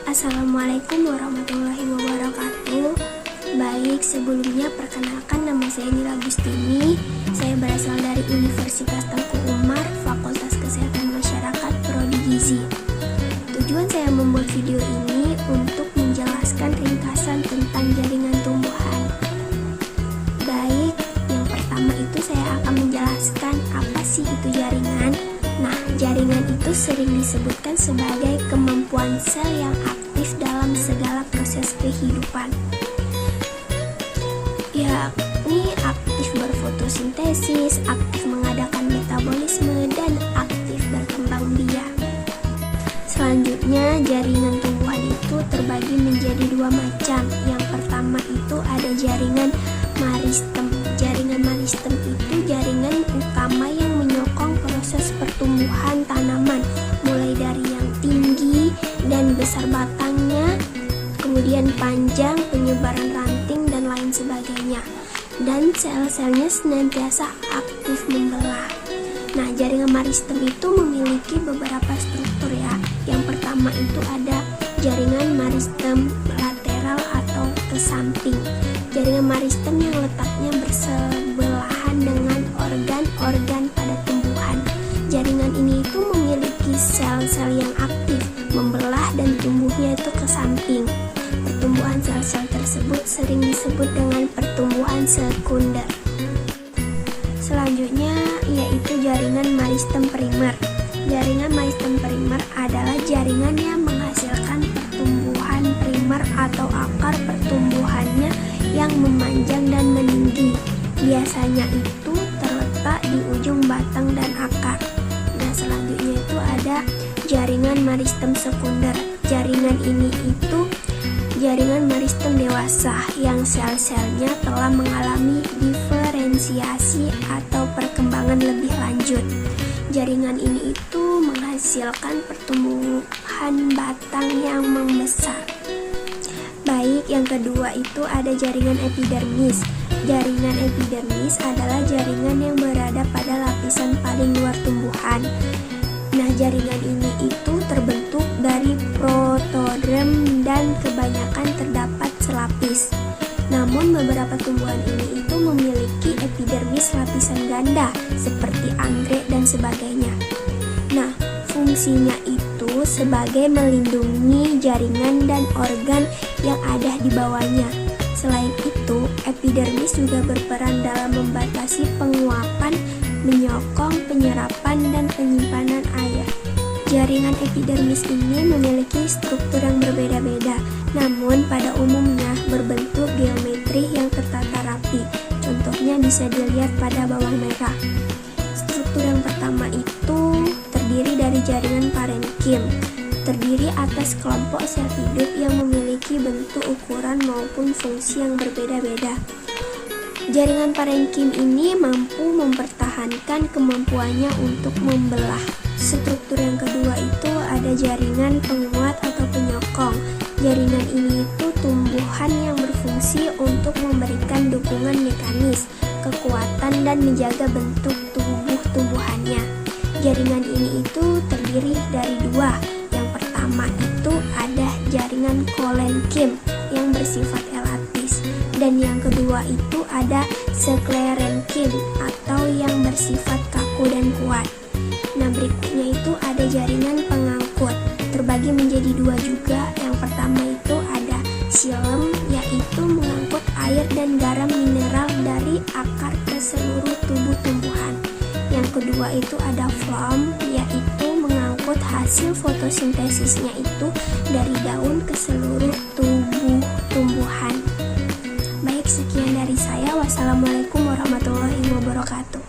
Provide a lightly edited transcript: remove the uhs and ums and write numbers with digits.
Assalamualaikum warahmatullahi wabarakatuh. Baik, sebelumnya perkenalkan, nama saya Nila Agustini. Saya berasal dari Universitas Tengku Umar, Fakultas Kesehatan Masyarakat, Prodi Gizi. Tujuan saya membuat video ini untuk menjelaskan ringkasan tentang jaringan tumbuhan. Baik, yang pertama itu saya akan menjelaskan apa sih itu jaringan. Nah, jaringan itu sering disebutkan sebagai kemampuan sel yang aktif dalam segala proses kehidupan, yakni aktif berfotosintesis, aktif mengadakan metabolisme, dan aktif berkembang biak. Selanjutnya, jaringan tumbuhan itu terbagi menjadi dua macam. Yang pertama itu ada jaringan meristem. Jaringan meristem itu jaringan utama yang menyokong proses pertumbuhan tanaman, mulai dari yang tinggi dan besar batangnya, kemudian panjang, penyebaran ranting, dan lain sebagainya. Dan sel-selnya senantiasa aktif membelah. Nah, jaringan meristem itu memiliki beberapa struktur ya. Yang pertama itu ada jaringan meristem lateral atau ke samping. Jaringan meristem yang letaknya bersebelahan dengan organ-organ pada tumbuhan. Jaringan ini itu memiliki sel-sel yang aktif, membelah dan tumbuhnya itu ke samping. Pertumbuhan sel-sel tersebut sering disebut dengan pertumbuhan sekunder. Selanjutnya yaitu jaringan meristem primer. Jaringan meristem primer adalah jaringan yang menghasilkan pertumbuhan primer atau akar pertumbuhannya yang memanjang dan meninggi. Biasanya itu terletak di ujung batang dan akar. Nah, selanjutnya itu ada jaringan meristem sekunder. Jaringan ini itu jaringan meristem dewasa yang sel-selnya telah mengalami diferensiasi atau perkembangan lebih lanjut. Jaringan ini itu menghasilkan pertumbuhan batang yang membesar. Baik, yang kedua itu ada jaringan epidermis. Jaringan epidermis adalah jaringan yang berada pada lapisan paling luar tumbuhan. Nah, jaringan ini itu terbentuk dari protoderm dan kebanyakan terdapat selapis. Namun beberapa tumbuhan ini itu memiliki epidermis lapisan ganda seperti anggrek dan sebagainya. Nah, fungsinya itu sebagai melindungi jaringan dan organ yang ada di bawahnya. Selain itu, epidermis juga berperan dalam membatasi penguapan, menyokong penyerapan dan penyimpanan air. Jaringan epidermis ini memiliki struktur yang berbeda-beda, namun pada umumnya berbentuk geometri yang tertata rapi. Contohnya bisa dilihat pada bawah merah. Struktur yang pertama itu terdiri dari jaringan parenkim, terdiri atas kelompok sel hidup yang memiliki bentuk, ukuran maupun fungsi yang berbeda-beda. Jaringan parenkim ini mampu mempertahankan kemampuannya untuk membelah. Struktur yang kedua itu ada jaringan penguat atau penyokong. Jaringan ini itu tumbuhan yang berfungsi untuk memberikan dukungan mekanis, kekuatan, dan menjaga bentuk tubuh tumbuhannya. Jaringan ini itu terdiri dari dua. Yang pertama itu ada jaringan kolenkim yang bersifat elatis, dan yang kedua itu ada sklerenkim atau yang bersifat kaku dan kuat. Nah, berikutnya itu ada jaringan pengangkut, terbagi menjadi dua juga. Yang pertama itu ada xilem, yaitu mengangkut air dan garam mineral dari akar ke seluruh tubuh tumbuhan. Yang kedua itu ada phloem, yaitu mengangkut hasil fotosintesisnya itu dari daun ke seluruh tubuh tumbuhan. Baik, sekian dari saya. Wassalamualaikum warahmatullahi wabarakatuh.